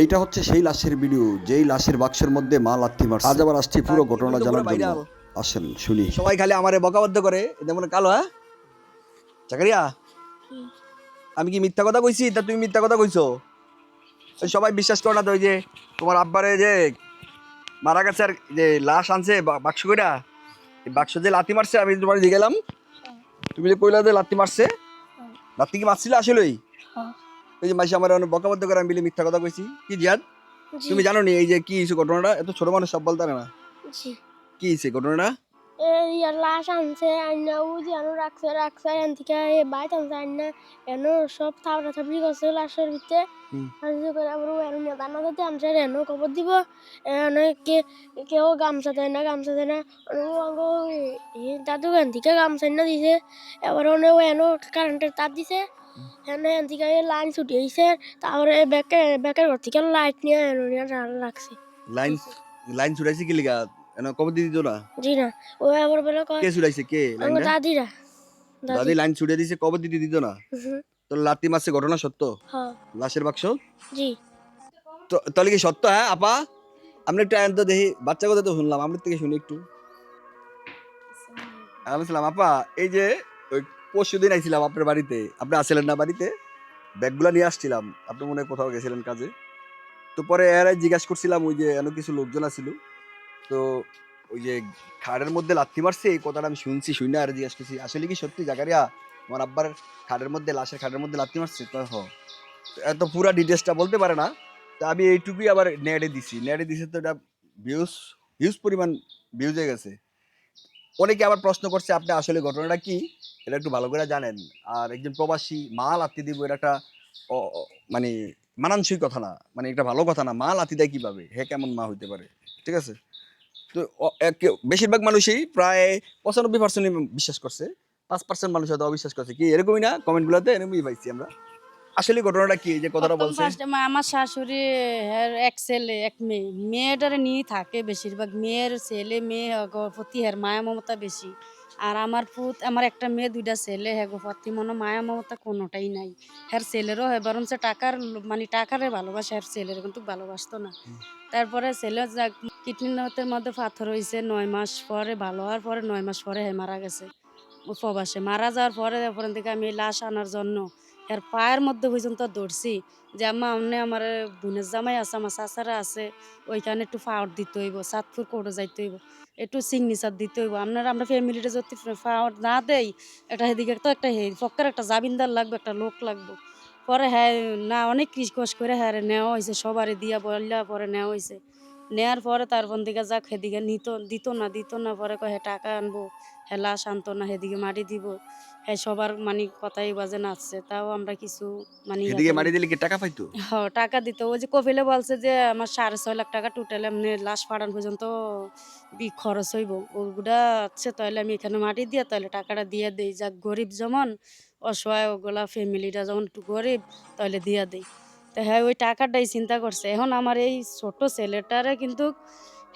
এইটা হচ্ছে সেই লাশের ভিডিও, যেই লাশের বাক্সের মধ্যে মা লাথি মারছে। আজ আবার আসছি পুরো ঘটনা জানার জন্য। আসেন শুনি। সবাই খালি আমারে বকাবদ্ধ করে যেমন কালো। হ্যাঁ চাকরিয়া, আমি কি মিথ্যা কথা কইছি? তা তুমি মিথ্যা কথা কইছো। সবাই বিশ্বাস করে না তো। ওই যে তোমার আব্বারে যে মারা গেছে আর যে লাশ আনছে বাক্স কইরা, বাক্স যে লাথি মারছে, আমি তোমার দিয়ে গেলাম, তুমি যে কইলা যে লাথি মারছে, লাথি কি মারছিল আসলেই? এই যে মাসি আমার অনেক বকাবদ্ধ করে আমি বলি মিথ্যা কথা কইছি। কি জিয়াদ, তুমি জানো নি এই যে কি হয়েছে ঘটনাটা? এত ছোট মানুষ সব বলতে পারে না। কি হয়েছে ঘটনাটা? এই লাশ আনছে আইনা উজি আনো রাখছে এন থেকে বাইত আনছে আইনা এন সব থাবড়া থাবড়ি করছে লাশের ভিতরে হাজির করে আবার এন দানা দিতে আনছে এন খবর দিব এন কেউ গামছা দেয় না দাদু এন থেকে গামছা না দিছে। এবার এন কারেন্টের তার দিছে এন থেকে লাইন ছুটি হয়েছে। তারপরে ব্যাকের ঘর থেকে লাইট নিয়ে রাখছে। লাইন ছুটাইছে কি লিগা? কবে দিয়ে দিত না? জি না, ও আবার বলে কে ছুটাইছে? কে লাইনটা? দাদিরা দাদি লাইন ছুটে দিছে, কবে দিতে দিত না? তো লাত্তি মারছে, ঘটনা সত্য? হ্যাঁ লাশের বাক্স জি তো তাহলে কি সত্য? হ্যাঁ আপা, আমরা একটু আয়ন তো দেখি, বাচ্চা কথা তো শুনলাম, আমরা থেকে শুনি একটু। আমি ছিলাম আপা, এই যে ওই পরশু দিন আইছিলাম আপনার বাড়িতে, আপনি আসছিলেন না বাড়িতে, ব্যাগগুলা নিয়ে আসছিলাম, আপনি মনে হয় কোথাও গেছিলেন কাজে। তো পরে এরাই জিজ্ঞাসা করছিলাম, ওই যে এমন কিছু লোকজন আছিল, তো ওই যে খাড়ের মধ্যে লাথি মারছে এই কথাটা আমি শুনছি, শুনে আর জিজ্ঞাসা করছি আসলে কি সত্যি জাকারিয়া আমার আব্বার খাড়ের মধ্যে, লাশের খাড়ের মধ্যে লাথি মারছে? তো হ, এত পুরা ডিটেলসটা বলতে পারে না। তো আমি এইটুকুই আবার নেটে দিছি, তো এটা ভিউজ হিউজ পরিমাণ ভিউজ হয়ে গেছে। অনেকে আবার প্রশ্ন করছে আপনি আসলে ঘটনাটা কি, এটা একটু ভালো করে জানেন। আর একজন প্রবাসী মা লাথি দিব, এটা একটা মানে মানানসই কথা না, মানে এটা ভালো কথা না। মা লাথি দেয় কিভাবে, হে কেমন মা হইতে পারে? ঠিক আছে, তো বেশিরভাগ মানুষই প্রায় 95% বিশ্বাস করছে, 5% মানুষ হয়তো অবিশ্বাস করছে। কি এরকমই না? কমেন্টগুলোতে এরকমই পাইছি আমরা। আসলে ঘটনাটা কি যে কথাটা প্রথম বলছে? ফার্স্ট আমার শাশুড়ি হের এক ছেলে এক মেয়ে, মেয়েটারে নিয়ে থাকে বেশিরভাগ। মেয়ের ছেলে মেয়ে প্রতি হের মায়া মমতা বেশি। আর আমার পুত, আমার একটা মেয়ে দুইটা ছেলে, হ্যাঁ প্রতি মনে মায়া মমতা কোনোটাই নাই। হ্যার ছেলেরও হয় বরঞ্চ টাকার মানে টাকারে ভালোবাসে, হ্যার ছেলের কিন্তু ভালোবাসতো না। তারপরে ছেলে কিডনির মধ্যে পাথর হয়েছে, 9 মাস পরে ভালো হওয়ার পরে 9 মাস পরে হ্যাঁ মারা গেছে প্রবাসে। মারা যাওয়ার পরে ওখান থেকে আমি লাশ আনার জন্য এর পায়ের মধ্যে পর্যন্ত দৌড়ছি যে আম্মা অন্য আমার বোনের জামাই আছে, আমার চাচারা আছে, ওইখানে একটু ফাওয়ার দিতে হইব, চাঁদপুর কোর্টে যাইতে হইব, একটু সিগনেচার দিতে হইব। আমরা ফ্যামিলিটা যদি ফাওয়ার না দেই, এটা সেদিকে তো একটা পক্ষের একটা জামিনদার লাগবে, একটা লোক লাগবে। পরে হ্যাঁ না, অনেক রিকোয়েস্ট করে হ্যাঁ নেওয়া হয়েছে, সবারই দিয়া বললা পরে নেওয়া হয়েছে। নেওয়ার পরে তারপর দিকে যাক সেদিকে দিত না। পরে কয় হ্যাঁ টাকা আনবো, হ্যাঁ লাশ আনতো না, সেদিকে মাটি দিব। হ্যাঁ সবার মানে কথাই বাজে নাচছে, তাও আমরা কিছু মানে এদিকে মারি দিলে কি টাকা পাইতো? টাকা দিত। ওই যে কফিলে বলছে যে আমার 6.5 লাখ টাকা টোটাল এমনি লাশ ফাড়ান পর্যন্ত খরচ হইব, ওগুলা আছে তাহলে আমি এখানে মাটি দিয়ে তাহলে টাকাটা দিয়ে দেই, যাক গরিব যেমন অসহায় ওগুলা ফ্যামিলিটা যখন একটু গরিব তাহলে দিয়ে দেই। তো হ্যাঁ ওই টাকাটাই চিন্তা করছে। এখন আমার এই ছোট ছেলেটারে কিন্তু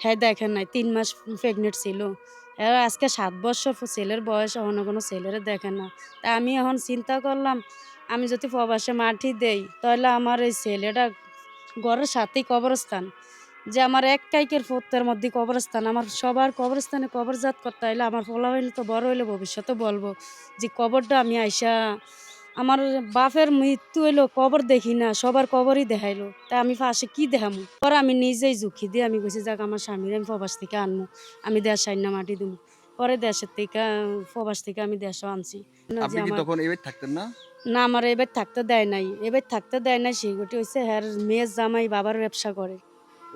হ্যাঁ দেখেন নাই, 3 মাস প্রেগনেন্ট ছিল। হ্যাঁ আজকে 7 বছর ছেলের বয়স, এখনো কোনো ছেলেরে দেখেন না। তা আমি এখন চিন্তা করলাম, আমি যদি প্রবাসে মাটি দেই তাহলে আমার এই ছেলেটা ঘরের সাথেই কবরস্থান, যে আমার এক কাইকের ফোর্তের মধ্যে কবরস্থান, আমার সবার কবরস্থানে কবরজাত করতে হইলে আমার ফলা হইলে তো বড় হইলে ভবিষ্যতে বলবো যে কবরটা আমি আইসা, আমার বাপের মৃত্যু হইলো কবর দেখি না, সবার কবরই দেখাইলো, তা আমি পাশে কি দেখামু? পরে আমি নিজেই ঝুঁকি দিয়ে আমি কইছি যাক আমার স্বামীর আমি প্রবাস থেকে আনবো, আমি দেশ আইনা মাটি দেবো। পরে দেশের থেকে প্রবাস থেকে আমি দেশও আনছি না যে আপনি কি আমার তখন এবার থাকতেন না? না, আমার এবার থাকতে দেয় নাই। এবার থাকতে দেয় নাই সেইগোটি হইছে হ্যার মেয়ের জামাই বাবার ব্যবসা করে।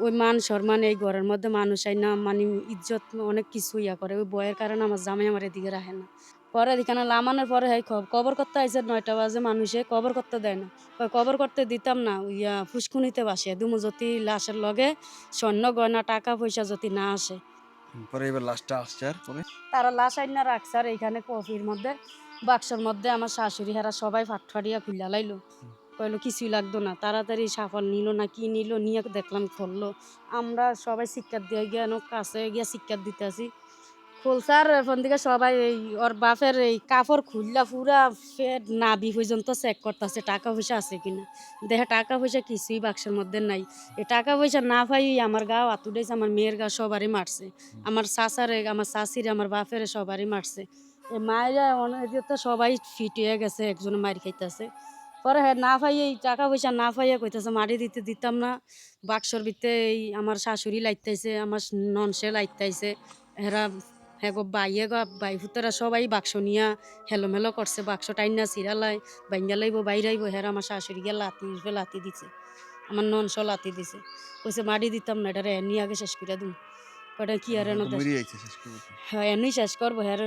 ওই মান সম্মান এই ঘরের মধ্যে মানুষ আইনা মানে ইজ্জত অনেক কিছু ইয়া করে। ওই বয়ের কারণে আমার জামাই আমার এদিকে রাখে না। পরে এখানে লামানোর পরে হ্যাঁ কবর করতে আইছে 9টা বাজে, মানুষে কবর করতে দেয় না। কয় কবর করতে দিতাম না, ইয়া ফুসকুনিতে বাসে দুমু যদি লাশের লগে স্বর্ণ গয়না টাকা পয়সা যদি না আসে। পরে এবার লাস্টটা আসছে আর পরে তারা লাশ আইনা রাখছে আর এইখানে কফির মধ্যে বাক্সর মধ্যে আমার শাশুড়ি হারা সবাই ফাটফাটিয়া খুললা লাইলো, কইলো কিছুই লাগতো না, তাড়াতাড়ি সাফল নিল না কি নিল নিয়ে দেখলাম ফললো। আমরা সবাই শিক্ষার দিয়ে গিয়ে কাছে গিয়া শিক্ষার দিতে আসি। খোলসার ফোন থেকে সবাই এই ওর বাপের এই কাপড় খুললা পুরা ফের নাভি পর্যন্ত চেক করতেছে টাকা পয়সা আছে কিনা। দেখে টাকা পয়সা কিছুই বাক্সের মধ্যে নাই। এই টাকা পয়সা না পাই আমার গাও আতুডেছে, আমার মেয়ের গা সবারই মারছে, আমার চাচারে, আমার চাচিরে, আমার বাপের সবারই মারছে। এই মায়েরা অনেক তো সবাই ফিট হয়ে গেছে, একজন মার খাইতেছে। পরে হ্যাঁ না পাই এই টাকা পয়সা না পাইয়া কইতেছে মারি দিতে দিতাম না। বাক্সর ভিতরে এই আমার শাশুড়ি লাইতাইছে, আমার ননসে লাইতাইছে, এরা হ্যাঁ গো বাইয়ে গো বাই ফুতরা সবাই বাক্স নিয়া হেলোমেলো করছে, বাক্স টাইনা সিরালাই বাইঙ্গা লাইব বাইরাইব, হেরা আমার শাশুড়ি গিয়ে লাতি দিছে, আমার ননস লাতি দিছে, কইছে মারি দিতাম না, এটা এনি আগে শেষ করে দিম। কটা কি আর এনে হ্যাঁ এমনি শেষ করবো, হ্যাঁ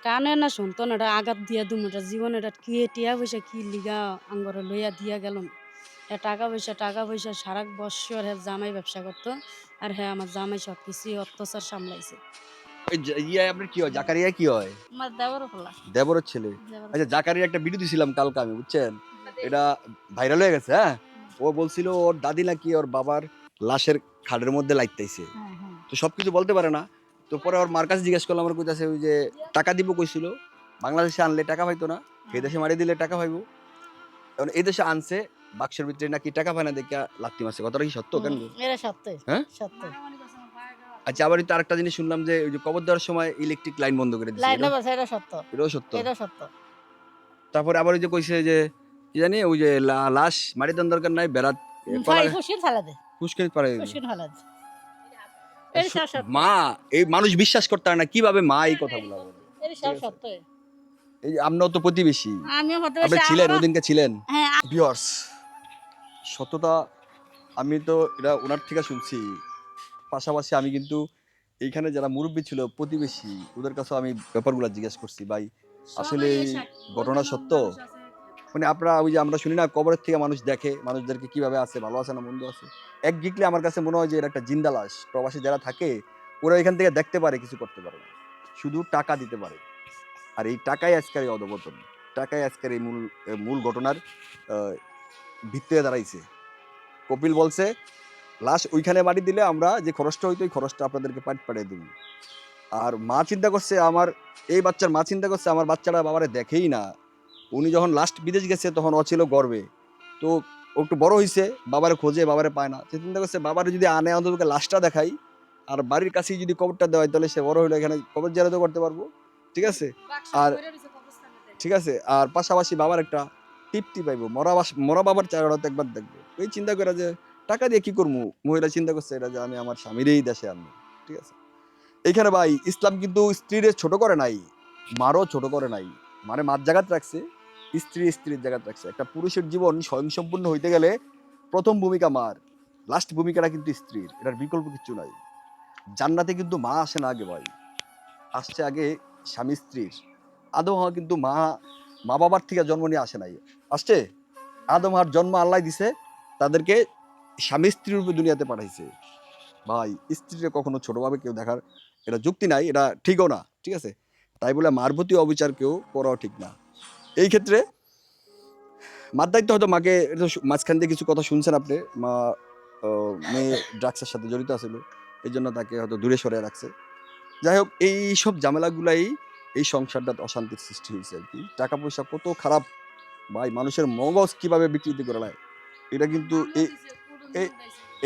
কানে না শুনতো না, এটা আঘাত দিয়া দুম, এটা জীবন এটা কি টিয়া পয়সা কি লিগা আঙ্গরে লইয়া দিয়া গেল। টাকা পয়সা সারা বৎসর হ্যাঁ জামাই ব্যবসা করতো, আর হ্যাঁ আমার জামাই সব কিছু অত্যাচার সামলাইছে। ইয়া আপনার কি হয়, জাকারিয়া কি হয়? আমার দেওয়ারও খোলা দেবরের ছেলে। আচ্ছা, জাকারিয়া একটা ভিডিও দিছিলাম কালকে আমি, বুঝছেন, এটা ভাইরাল হয়ে গেছে। হ্যাঁ, ও বলছিল ওর দাদি নাকি ওর বাবার লাশের খাটের মধ্যে লাইতাইছে, তো সবকিছু বলতে পারে না। তো পরে ওর মার কাছে জিজ্ঞেস করলাম, আমার কইতাছে ওই যে টাকা দিব কইছিল, বাংলাদেশে আনলে টাকা পাইতো না, এই দেশে মারি দিলে টাকা পাইবো। এখন এই দেশে আনছে, বাক্সের ভিতরে নাকি টাকা পায় না দেখে লাত্তি মারছে। কথাটা কি সত্য? কেন? এরা সত্য, হ্যাঁ সত্য। আচ্ছা, আবার তো আরেকটা জিনিস শুনলাম যে ওই যে কবর দেওয়ার সময় ইলেকট্রিক লাইন বন্ধ করে দিয়েছে, লাইন না বলছে এটা সত্য, এটাও সত্য। এটা সত্য। তারপরে আবার ওই যে কইছে যে কি জানি ওই যে লাশ মারি দেওয়ার দরকার নাই, বেড়াত ফুসকিন ফেলা দে, পুষ্কিন পারে। ফুসকিন ফেলা দে। এটা সত্য। মা, এই মানুষ বিশ্বাস করতে পারে না, কিভাবে মা এই কথাগুলো বলে? এটা সব সত্য। এই যে আমরাও তো প্রতিবেশী, আমিও হতে আপনি ছিলেন ওদিনকে ছিলেন। হ্যাঁ ভিউয়ার্স, সত্যতা আমি তো এটা ওনার থেকে শুনছি, পাশাপাশি আমি কিন্তু এইখানে যারা মুরব্বী ছিল প্রতিবেশী, ওদের কাছে আমি ব্যাপারগুলো জিজ্ঞেস করছি, ভাই আসলে এই ঘটনা সত্য? মানে আপনারা ওই যে আমরা শুনি না কবরের থেকে মানুষ দেখে মানুষদেরকে কিভাবে আছে, ভালো আছে না মন্দ আছে, এক গিকলে আমার কাছে মনে হয় যে এটা একটা জিন্দা লাশ। প্রবাসী যারা থাকে ওরা এখান থেকে দেখতে পারে, কিছু করতে পারে না, শুধু টাকা দিতে পারে। আর এই টাকাই আজকের এই অধপতন, টাকাই আজকের এই মূল ঘটনার ভিত্তিতে দাঁড়াইছে। কপিল বলছে লাশ ওইখানে মাটি দিলে আমরা যে খরচটা হইতো ওই খরচটা আপনাদেরকে পাঠিয়ে দেব। আর মা চিন্তা করছে, আমার এই বাচ্চার মা চিন্তা করছে আমার বাচ্চাটা বাবারে দেখেই না। উনি যখন লাস্ট বিদেশ গেছে তখন ও ছিল গর্বে, তো ও একটু বড় হয়েছে, বাবারে খোঁজে, বাবারে পায় না, সে চিন্তা করছে বাবারে যদি আনে অন্তত লাশটা দেখাই, আর বাড়ির কাছেই যদি কবরটা দেওয়া হয় তাহলে সে বড় হইলে এখানে কবর জিয়ারত করতে পারবো। ঠিক আছে, আর ঠিক আছে, আর পাশাপাশি বাবার একটা তৃপ্তি পাইবো, মরা বাবার চেহারাটা তো একবার দেখবো। এই চিন্তা করে যে টাকা দিয়ে কি করবো, মহিলা চিন্তা করছে এটা যে আমি আমার স্বামীরই দেশে আনবো। ঠিক আছে, এইখানে ভাই ইসলাম কিন্তু স্ত্রীর ছোট করে নাই, মারও ছোট করে নাই, মানে মার জায়গাত রাখছে, স্ত্রীর জায়গাত রাখছে। একটা পুরুষের জীবন স্বয়ংসম্পূর্ণ হইতে গেলে প্রথম ভূমিকা মার, লাস্ট ভূমিকাটা কিন্তু স্ত্রীর, এটার বিকল্প কিছু নাই। জান্নাতে কিন্তু মা আসে না আগে ভাই, আসছে আগে স্বামী স্ত্রীর। আদম হাওয়া কিন্তু মা বাবার থেকে জন্ম নিয়ে আসে নাই, আসছে আদম হাওয়ার জন্ম আল্লাহ দিছে, তাদেরকে স্বামী স্ত্রীর রূপে দুনিয়াতে পাঠাইছে। ভাই স্ত্রীকে কখনো ছোটভাবে কেউ দেখার এটা যুক্তি নাই, এটা ঠিকও না। ঠিক আছে, তাই বলে মার প্রতি অবিচার কেউ করাও ঠিক না। এই ক্ষেত্রে মার দায়িত্ব হয়তো মাকে, মাঝখান দিয়ে কিছু কথা শুনছেন আপনি, মা মেয়ে ড্রাগসের সাথে জড়িত আছিল, এই জন্য তাকে হয়তো দূরে সরে রাখছে। যাই হোক, এই সব ঝামেলাগুলাই এই সংসারটা অশান্তির সৃষ্টি হয়েছে আর কি। টাকা পয়সা কত খারাপ ভাই, মানুষের মগজ কিভাবে বিকৃতি করে নেয়, এটা কিন্তু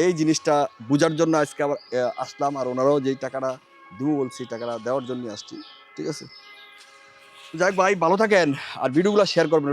এই জিনিসটা বোঝার জন্য আজকে আবার আসলাম। আর ওনারাও যেই টাকাটা দিব বলছি, টাকাটা দেওয়ার জন্য আসছি। ঠিক আছে, যাই ভাই, ভালো থাকেন আর ভিডিওগুলো শেয়ার করবেন।